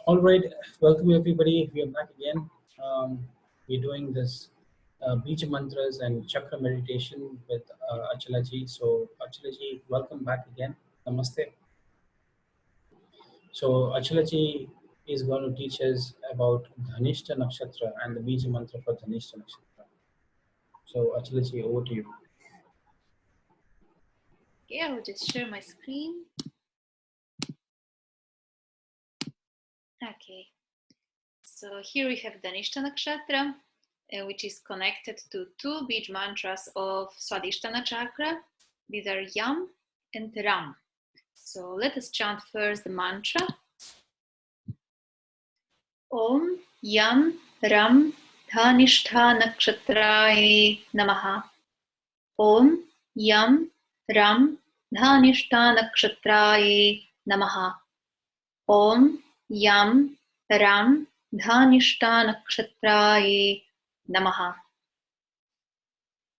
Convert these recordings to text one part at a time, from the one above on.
All right, welcome everybody. We are back again. We're doing this Beeja mantras and chakra meditation with Achala ji. So, Achala ji, welcome back again. Namaste. So, Achala ji is going to teach us about Dhanista Nakshatra and the Beeja mantra for Dhanista Nakshatra. So, Achala ji, over to you. Okay, I will just share my screen. Okay, so here we have Dhanista Nakshatra, which is connected to two Beeja mantras of Swadhisthana Chakra. These are Yam and Ram. So let us chant first the mantra. Om Yam Ram Dhanista Nakshatraye Namaha. Om Yam Ram Dhanista Nakshatraye Namaha. Om Yam Ram Dhanista Nakshatraye Namaha.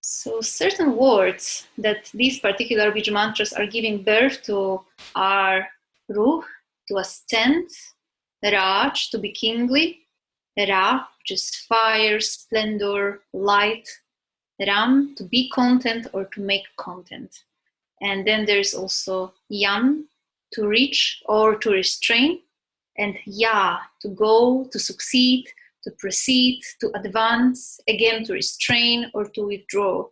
So certain words that these particular Beeja mantras are giving birth to are Ruh, to ascend, Raj, to be kingly, Ra, which is fire, splendor, light, Ram, to be content or to make content. And then there's also Yam, to reach or to restrain, and Ya, to go, to succeed, to proceed, to advance, again to restrain or to withdraw.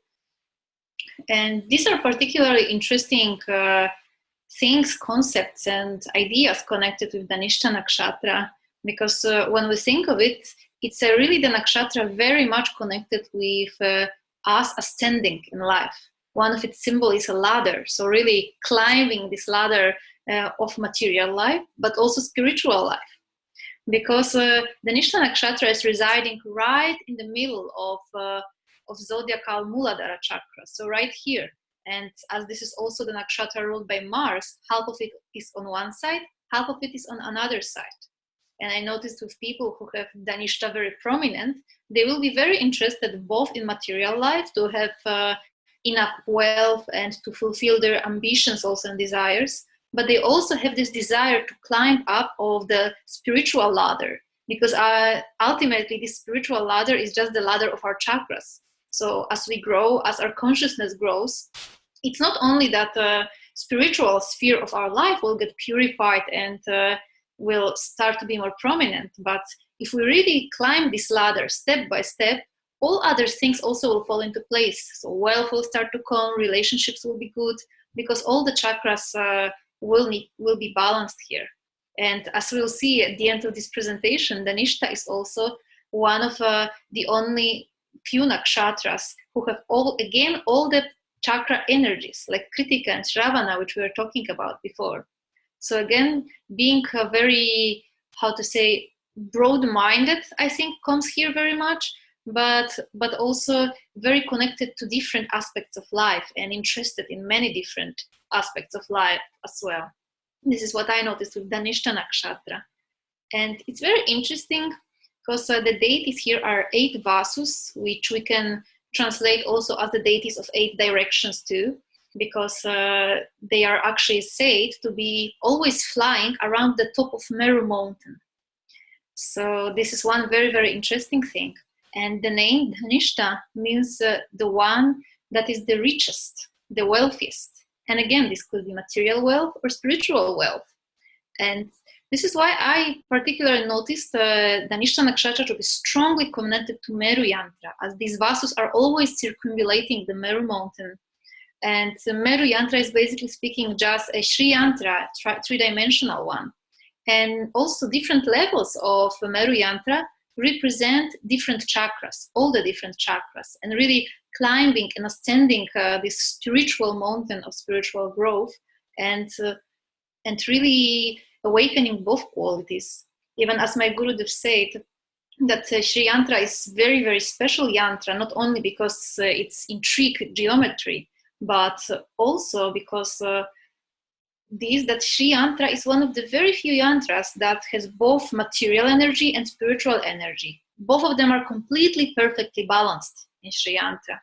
And these are particularly interesting things, concepts, and ideas connected with Dhanista Nakshatra, because when we think of it, it's really the nakshatra very much connected with us ascending in life. One of its symbols is a ladder, so really climbing this ladder of material life, but also spiritual life. Because the Dhanista Nakshatra is residing right in the middle of zodiacal Muladhara chakra, so right here. And as this is also the nakshatra ruled by Mars, half of it is on one side, half of it is on another side. And I noticed with people who have Dhanishta very prominent, they will be very interested both in material life, to have enough wealth and to fulfill their ambitions also and desires, but they also have this desire to climb up of the spiritual ladder, because ultimately this spiritual ladder is just the ladder of our chakras. So as we grow, as our consciousness grows, it's not only that the spiritual sphere of our life will get purified and will start to be more prominent, but if we really climb this ladder step by step, all other things also will fall into place. So wealth will start to come, relationships will be good, because all the chakras will be balanced here. And as we'll see at the end of this presentation, Dhanishta is also one of the only few nakshatras who have all the chakra energies, like Kritika and Shravana, which we were talking about before. So again, being very, broad-minded, I think, comes here very much, but also very connected to different aspects of life and interested in many different aspects of life as well. This is what I noticed with Dhanista Nakshatra. And it's very interesting because the deities here are 8 vasus, which we can translate also as the deities of 8 directions too, because they are actually said to be always flying around the top of Meru mountain. So this is one very, very interesting thing. And the name Dhanishta means the one that is the richest, the wealthiest. And again, this could be material wealth or spiritual wealth. And this is why I particularly noticed Dhanista Nakshatra to be strongly connected to Meru Yantra, as these vasus are always circumambulating the Meru mountain. And the Meru Yantra is basically speaking just a Sri Yantra, three-dimensional one. And also different levels of Meru Yantra represent different chakras, all the different chakras, and really climbing and ascending this spiritual mountain of spiritual growth, and really awakening both qualities. Even as my Gurudev said, that Sri Yantra is very, very special yantra, not only because it's intricate geometry, but also because that Sri Yantra is one of the very few yantras that has both material energy and spiritual energy. Both of them are completely perfectly balanced in Sri Yantra.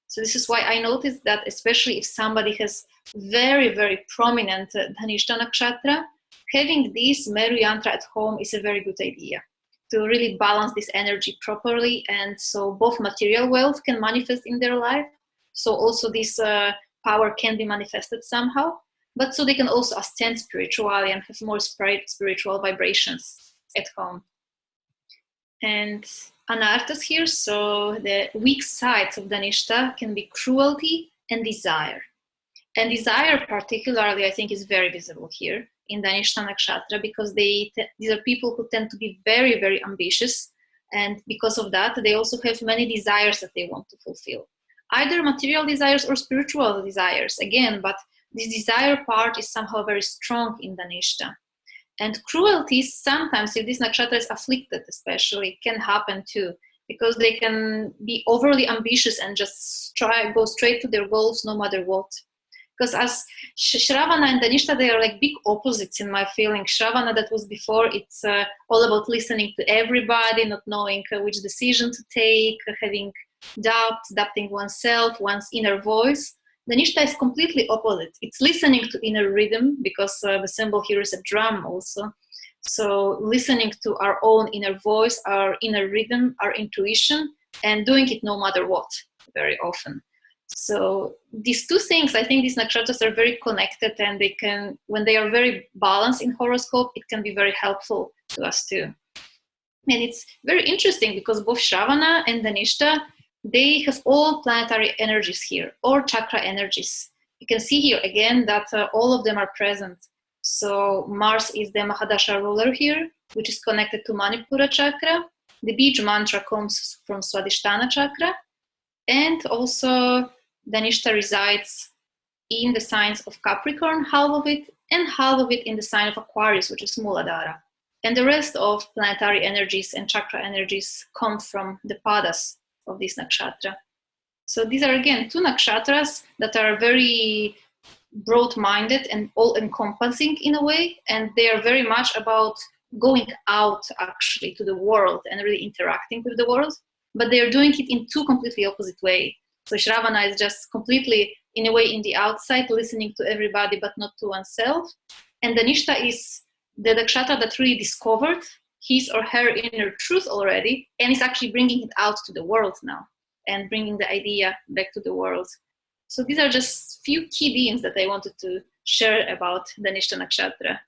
So this is why I noticed that, especially if somebody has very, very prominent Dhanista Nakshatra, having this Meru yantra at home is a very good idea to really balance this energy properly, and so both material wealth can manifest in their life, so also this power can be manifested somehow, but so they can also ascend spiritually and have more spiritual vibrations at home. And anarthas here, so the weak sides of Dhanishta can be cruelty and desire. And desire particularly, I think, is very visible here in Dhanista Nakshatra, because these are people who tend to be very, very ambitious. And because of that, they also have many desires that they want to fulfill. Either material desires or spiritual desires, again, but this desire part is somehow very strong in Dhanishta. And cruelty sometimes, if this nakshatra is afflicted especially, can happen too, because they can be overly ambitious and just go straight to their goals no matter what. Because as Shravana and Dhanishta, they are like big opposites in my feeling. Shravana, that was before, it's all about listening to everybody, not knowing which decision to take, having doubts, doubting oneself, one's inner voice. Dhanishta is completely opposite. It's listening to inner rhythm, because the symbol here is a drum also. So listening to our own inner voice, our inner rhythm, our intuition, and doing it no matter what, very often. So these two things, I think these nakshatras are very connected, and they can, when they are very balanced in horoscope, it can be very helpful to us too. And it's very interesting because both Shravana and Dhanishta, they have all planetary energies here, or chakra energies. You can see here again that all of them are present. So Mars is the Mahadasha ruler here, which is connected to Manipura chakra. The Beeja mantra comes from Swadhisthana chakra. And also Dhanishta resides in the signs of Capricorn, half of it, and half of it in the sign of Aquarius, which is Muladhara. And the rest of planetary energies and chakra energies come from the padas of this nakshatra. So these are again two nakshatras that are very broad-minded and all-encompassing in a way, and they are very much about going out actually to the world and really interacting with the world, but they are doing it in two completely opposite ways. So Shravana is just completely, in a way, in the outside, listening to everybody but not to oneself, and Dhanishta is the nakshatra that really discovered his or her inner truth already, and is actually bringing it out to the world now, and bringing the idea back to the world. So these are just few key themes that I wanted to share about Dhanishta Nakshatra.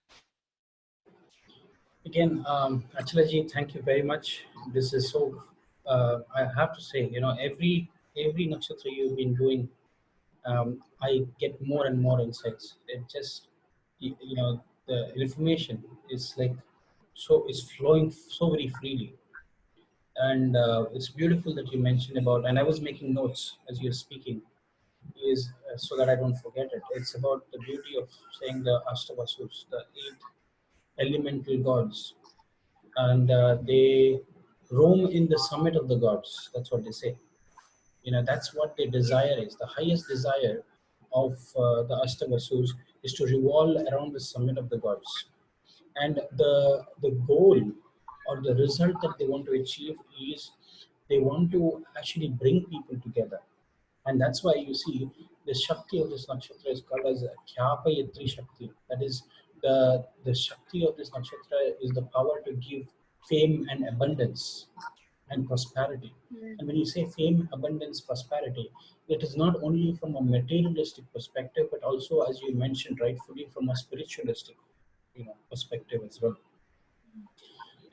Again, Achala, thank you very much. This is so, I have to say, every nakshatra you've been doing, I get more and more insights. It just, the information is like, so it's flowing so very freely. And it's beautiful that you mentioned about, and I was making notes as you're speaking, is so that I don't forget it. It's about the beauty of saying the Ashtavasus, the 8 elemental gods, and they roam in the summit of the gods. That's what they say. That's what their desire is. The highest desire of the Ashtavasus is to revolve around the summit of the gods. And the goal or the result that they want to achieve is they want to actually bring people together. And that's why you see the Shakti of this nakshatra is called as Khyapayatri Shakti. That is, the Shakti of this nakshatra is the power to give fame and abundance and prosperity. And when you say fame, abundance, prosperity, it is not only from a materialistic perspective, but also, as you mentioned rightfully, from a spiritualistic perspective as well.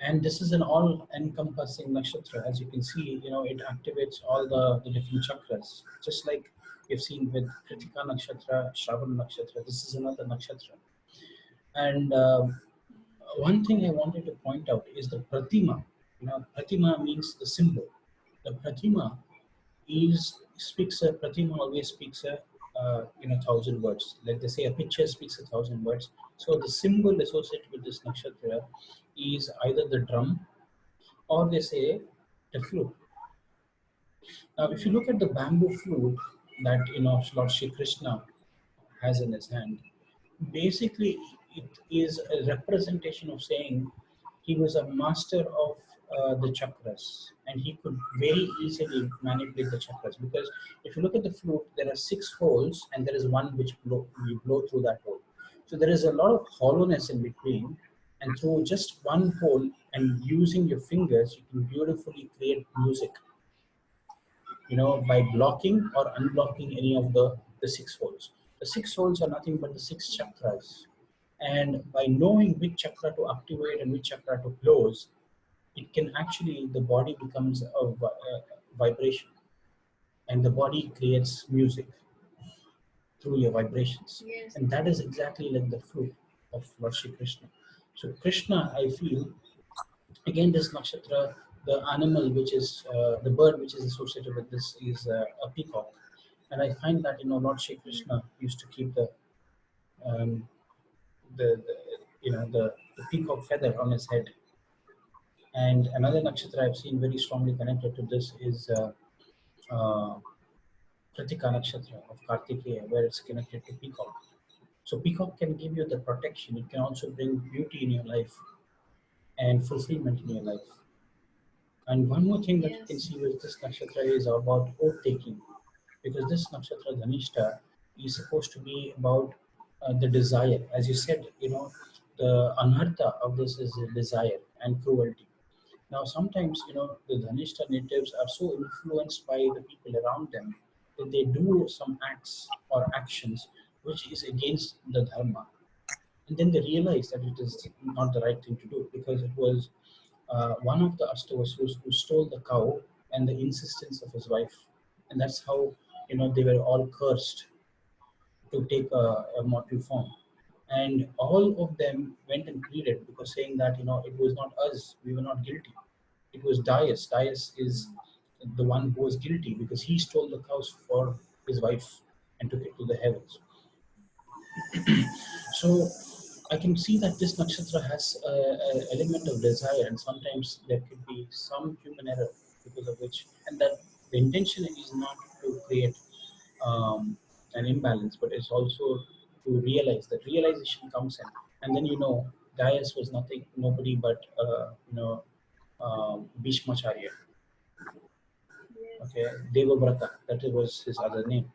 And this is an all-encompassing nakshatra. As you can see, it activates all the different chakras, just like you've seen with Kritika Nakshatra, Shravana Nakshatra. This is another nakshatra. And one thing I wanted to point out is the Pratima. Pratima means the symbol. The Pratima Pratima always speaks a 1,000 words. Like they say, a picture speaks 1,000 words. So the symbol associated with this nakshatra is either the drum, or they say the flute. Now, if you look at the bamboo flute that Lord Shri Krishna has in his hand, basically it is a representation of saying he was a master of the chakras, and he could very easily manipulate the chakras, because if you look at the flute, there are 6 holes and there is one which you blow through that hole. So there is a lot of hollowness in between, and through just one hole and using your fingers, you can beautifully create music. By blocking or unblocking any of the six holes. The six holes are nothing but the six chakras, and by knowing which chakra to activate and which chakra to close, it can actually the body becomes a vibration, and the body creates music through your vibrations. Yes. And that is exactly like the fruit of Lord Shri Krishna. So Krishna, I feel, again, this nakshatra, the animal which is the bird which is associated with this is a peacock, and I find that Lord Shri Krishna used to keep um, the the peacock feather on his head. And another nakshatra I've seen very strongly connected to this is uh, Kritika nakshatra of Kartikeya, where it's connected to peacock. So peacock can give you the protection. It can also bring beauty in your life and fulfillment in your life. And one more thing that you can Yes. see with this nakshatra is about oath taking, because this nakshatra Dhanishta is supposed to be about the desire. As you said, the anartha of this is desire and cruelty. Now, sometimes, the Dhanishta natives are so influenced by the people around them that they do some acts or actions which is against the dharma, and then they realize that it is not the right thing to do, because it was one of the Astavasus who stole the cow and the insistence of his wife, and that's how they were all cursed to take a mortal form. And all of them went and pleaded, because saying that it was not us, we were not guilty. It was Darius. Darius is the one who was guilty because he stole the cows for his wife and took it to the heavens. So I can see that this nakshatra has an element of desire, and sometimes there could be some human error because of which, and that the intention is not to create an imbalance, but it's also to realize that realization comes in, and then Darius was nobody but Bhishmacharya, Yes. okay, Devabrata, that was his other name,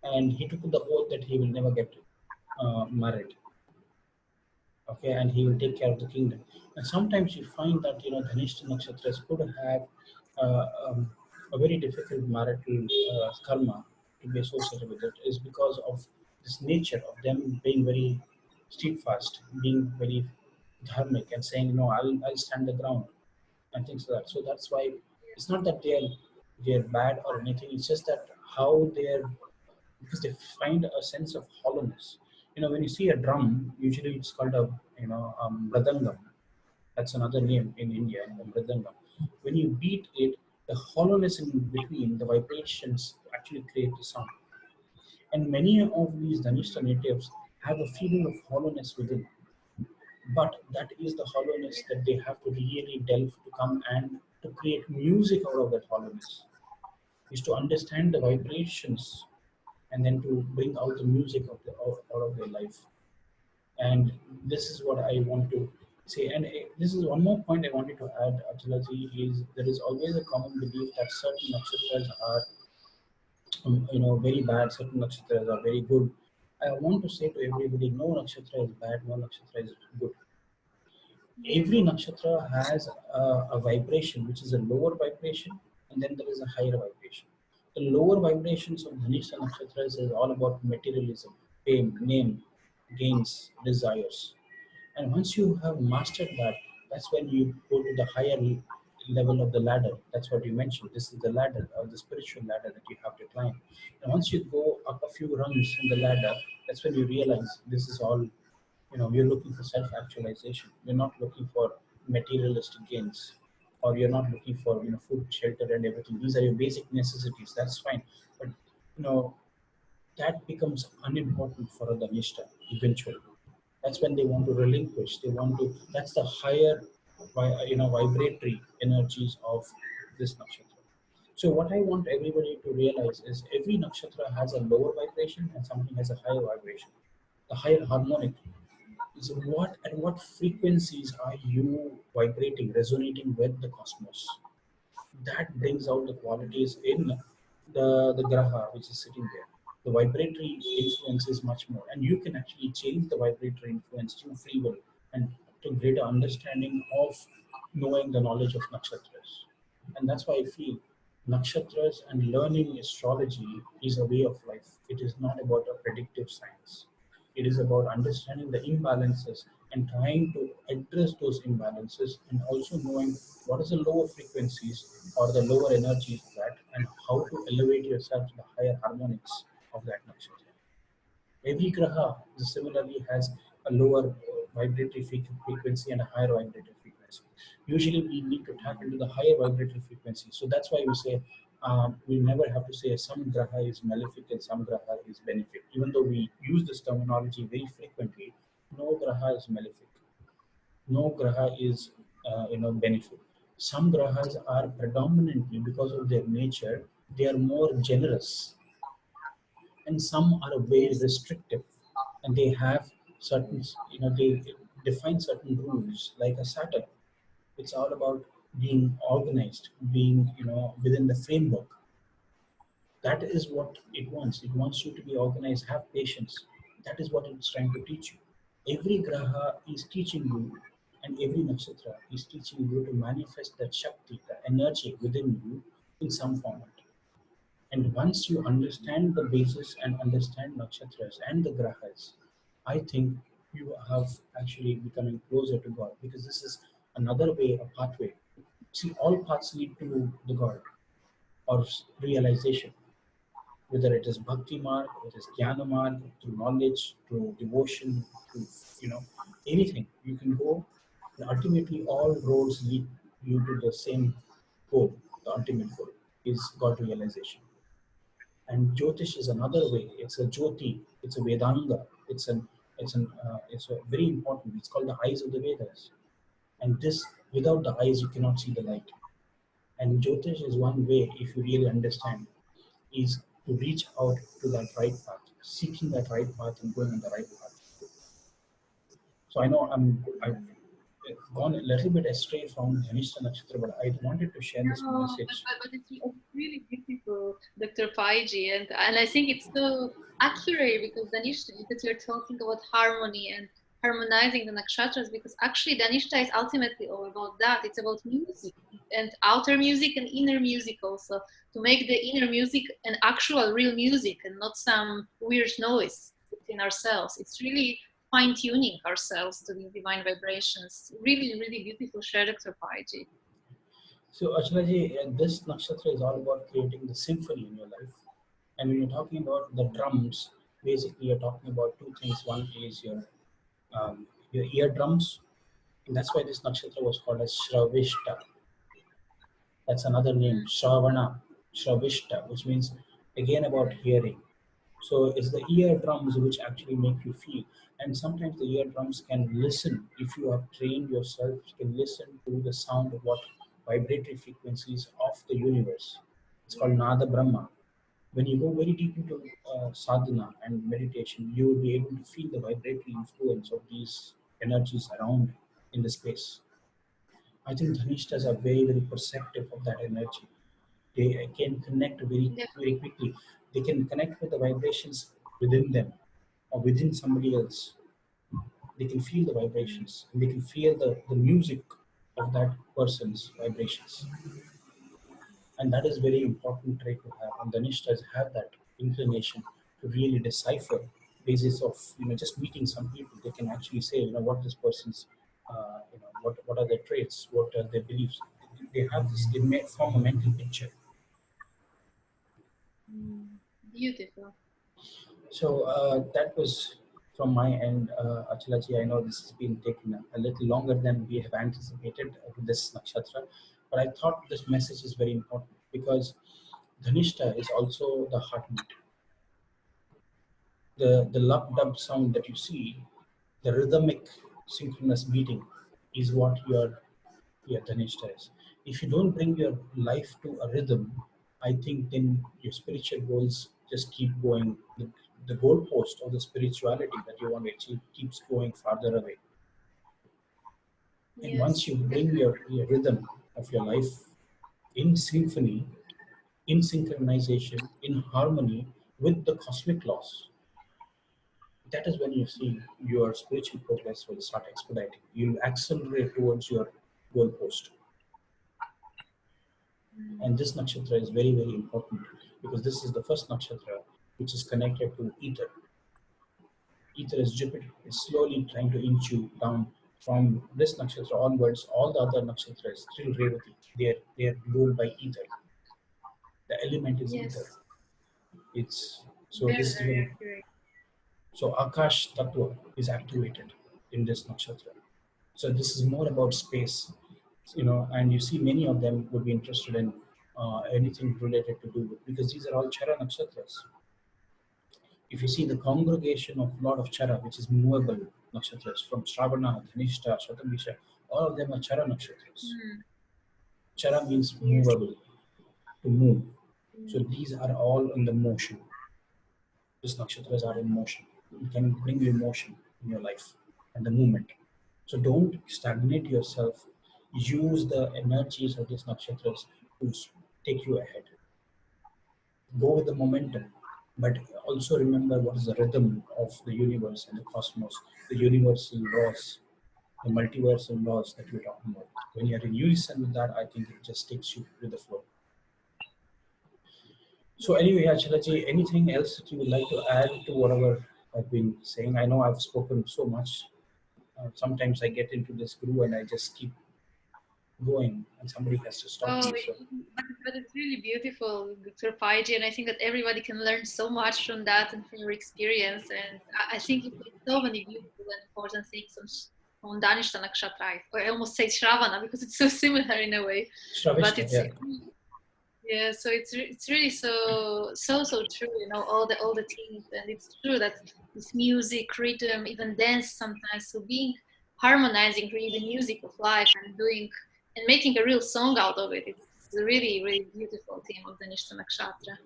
and he took the oath that he will never get married, okay, and he will take care of the kingdom. And sometimes you find that Dhanishta nakshatras could have a very difficult marital karma to be associated with it, is because of this nature of them being very steadfast, being very dharmic, and saying no, I'll stand the ground and things like that. So that's why it's not that they're bad or anything. It's just that how they're, because they find a sense of hollowness. When you see a drum, usually it's called a mridangam. That's another name in India, the mridangam. When you beat it, the hollowness in between the vibrations actually create the sound. And many of these Dhanishta natives have a feeling of hollowness within, but that is the hollowness that they have to really delve to come and to create music out of that hollowness. Is to understand the vibrations and then to bring out the music out of their life. And this is what I want to say. And this is one more point I wanted to add, Achalaji, is there is always a common belief that certain nakshatras are very bad, certain nakshatras are very good. I want to say to everybody, no nakshatra is bad, no nakshatra is good. Yes. Every nakshatra has a vibration which is a lower vibration, and then there is a higher vibration. The lower vibrations of Dhanishta nakshatras is all about materialism, fame, name, gains, desires. And once you have mastered that, that's when you go to the higher level of the ladder. That's what you mentioned, this is the ladder, or the spiritual ladder that you have to climb. And once you go up a few rungs in the ladder, that's when you realize this is all, you're looking for self-actualization. You're not looking for materialistic gains, or you're not looking for food, shelter, and everything. These are your basic necessities. That's fine, but you know that becomes unimportant for a Dhanishta eventually. That's when they want to relinquish. They want to. That's the higher, vibratory energies of this nakshatra. So what I want everybody to realize is every nakshatra has a lower vibration and something has a higher vibration. The higher harmonic is what frequencies are you vibrating, resonating with the cosmos. That brings out the qualities in the graha which is sitting there. The vibratory influence is much more, and you can actually change the vibratory influence through free will and to greater understanding of knowing the knowledge of nakshatras. And that's why I feel nakshatras and learning astrology is a way of life. It is not about a predictive science. It is about understanding the imbalances and trying to address those imbalances, and also knowing what is the lower frequencies or the lower energies of that, and how to elevate yourself to the higher harmonics of that nakshatra. Every graha similarly has a lower vibratory frequency and a higher vibratory frequency. Usually, we need to tap into the higher vibratory frequency. So that's why we say we never have to say some graha is malefic and some graha is benefic. Even though we use this terminology very frequently, no graha is malefic. No graha is benefic. Some grahas are predominantly, because of their nature, they are more generous, and some are very Yes. restrictive, and they have certain, they define certain rules. Like a Saturn, it's all about being organized, being within the framework. That is what it wants. It wants you to be organized, have patience. That is what it's trying to teach you. Every graha is teaching you, and every nakshatra is teaching you to manifest that shakti, the energy within you, in some format. And once you understand the basis and understand nakshatras and the grahas, I think you have actually becoming closer to God, because this is another way, a pathway. See, all paths lead to the God or realization, whether it is bhakti marg, it is jnana marg, through knowledge, through devotion, through anything you can go. And ultimately, all roads lead you to the same goal. The ultimate goal is God realization. And Jyotish is another way. It's a Jyoti. It's a Vedanga. It's a very important. It's called the eyes of the Vedas. And this, without the eyes, you cannot see the light. And Jyotish is one way, if you really understand, is to reach out to that right path, seeking that right path and going on the right path. So I know I've gone a little bit astray from Dhanista Nakshatra, but I wanted to share this No, message. but it's really beautiful, Dr. Paiji, and I think it's so accurate because Danishta, because you're talking about harmony and harmonizing the nakshatras, because actually Danishta is ultimately all about that. It's about music and outer music and inner music also, to make the inner music an actual real music and not some weird noise within ourselves. It's really fine tuning ourselves to these divine vibrations. Really, really beautiful share, Dr. Paiji. So Achalaji, this nakshatra is all about creating the symphony in your life. And when you're talking about the drums, basically you're talking about two things. One is your eardrums, and that's why this nakshatra was called as Shravishta. That's another name, Shravana, Shravishta, which means again about hearing. So it's the eardrums which actually make you feel. And sometimes the eardrums can listen. If you have trained yourself, you can listen to the sound of what vibratory frequencies of the universe. It's called Nada Brahma. When you go very deep into sadhana and meditation, you will be able to feel the vibratory influence of these energies around in the space. I think Dhanishtas are very, very perceptive of that energy. They can connect very, very quickly. They can connect with the vibrations within them or within somebody else. They can feel the vibrations, and they can feel the music of that person's vibrations. And that is very important trait to have. And the Nishtas have that inclination to really decipher basis of just meeting some people. They can actually say what this person's what are their traits, what are their beliefs. They have this. They may form a mental picture. Beautiful. So that was from my end, Achalaji. I know this has been taken a little longer than we have anticipated with this nakshatra, but I thought this message is very important because Dhanishta is also the heartbeat. The lub dub sound that you see, the rhythmic synchronous beating, is what your Dhanishta is. If you don't bring your life to a rhythm, I think then your spiritual goals just keep going. The goalpost of the spirituality that you want to achieve keeps going farther away. And once Yes. you bring your rhythm of your life in symphony, in synchronization, in harmony, with the cosmic laws, that is when you see your spiritual progress will start expediting. You'll accelerate towards your goal post. And this nakshatra is very, very important because this is the first nakshatra which is connected to ether. Ether is Jupiter. It's slowly trying to inch you down from this nakshatra onwards. All the other nakshatras, till Revati, they are ruled by ether. The element is ether. Yes. It's so Very, this is very very accurate. so Akash Tattva is activated in this nakshatra. So this is more about space, and you see many of them would be interested in anything related to do with, because these are all Chara nakshatras. If you see the congregation of Lord of Chara, which is movable nakshatras from Shravana, Dhanista, Shatabisha, all of them are Chara nakshatras. Chara means Yes. movable, to move. So these are all in the motion. These nakshatras are in motion. It can bring you motion in your life and the movement. So don't stagnate yourself. Use the energies of these nakshatras to take you ahead. Go with the momentum, but also remember what is the rhythm of the universe and the cosmos, the universal laws, the multiversal laws that we're talking about. When you're in unison with that, I think it just takes you with the flow. So anyway, Achalaji, anything else that you would like to add to whatever I've been saying? I know I've spoken so much. Sometimes I get into this groove and I just keep going, and somebody has to stop Oh, me. So but it's really beautiful, Dr. Paiji, and I think that everybody can learn so much from that and from your experience. And I think you put so many beautiful and important things on Dhanista Nakshatra. I almost say Shravana because it's so similar in a way, but Shravishta, yeah. yeah. So it's really so true. All the things, and it's true that this music, rhythm, even dance sometimes. So being harmonizing really the music of life and doing and making a real song out of it. It's a really, really beautiful theme of the Nishta Nakshatra.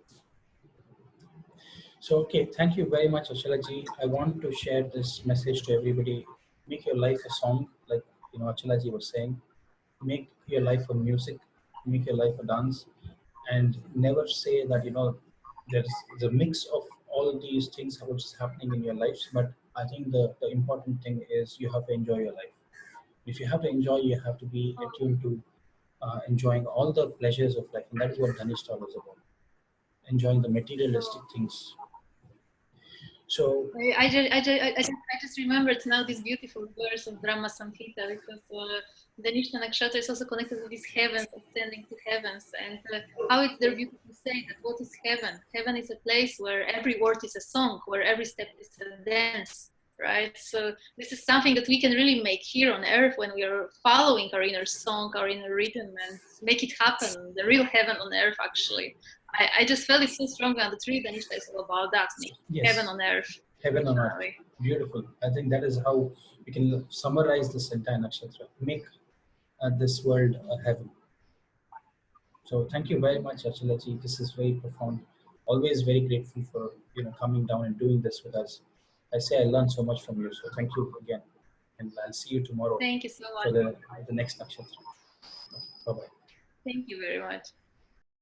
So, okay, thank you very much, Achalaji. I want to share this message to everybody. Make your life a song, like Achalaji was saying. Make your life a music. Make your life a dance, and never say that there's the mix of all these things which is happening in your lives. But I think the important thing is you have to enjoy your life. If you have to enjoy, you have to be attuned to enjoying all the pleasures of life, and that is what Dhanista was about. Enjoying the materialistic things. So I just remembered now this beautiful verse of Brahma Samhita because the Nishta Nakshatra is also connected with these heavens, ascending to heavens, and how it's there beautiful saying that what is heaven? Heaven is a place where every word is a song, where every step is a dance, right? So this is something that we can really make here on earth when we are following our inner song, our inner rhythm, and make it happen, the real heaven on earth actually. I just felt it so strongly, and the tree Dhanista is all about that, making heaven yes, on earth. heaven on earth, Literally. beautiful. I think that is how we can summarize this entire nakshatra. Make this world a heaven. So thank you very much, Achalaji. This is very profound. Always very grateful for coming down and doing this with us. I say I learned so much from you. So thank you again, and I'll see you tomorrow Thank you so for much. the next nakshatra. Bye bye. Thank you very much.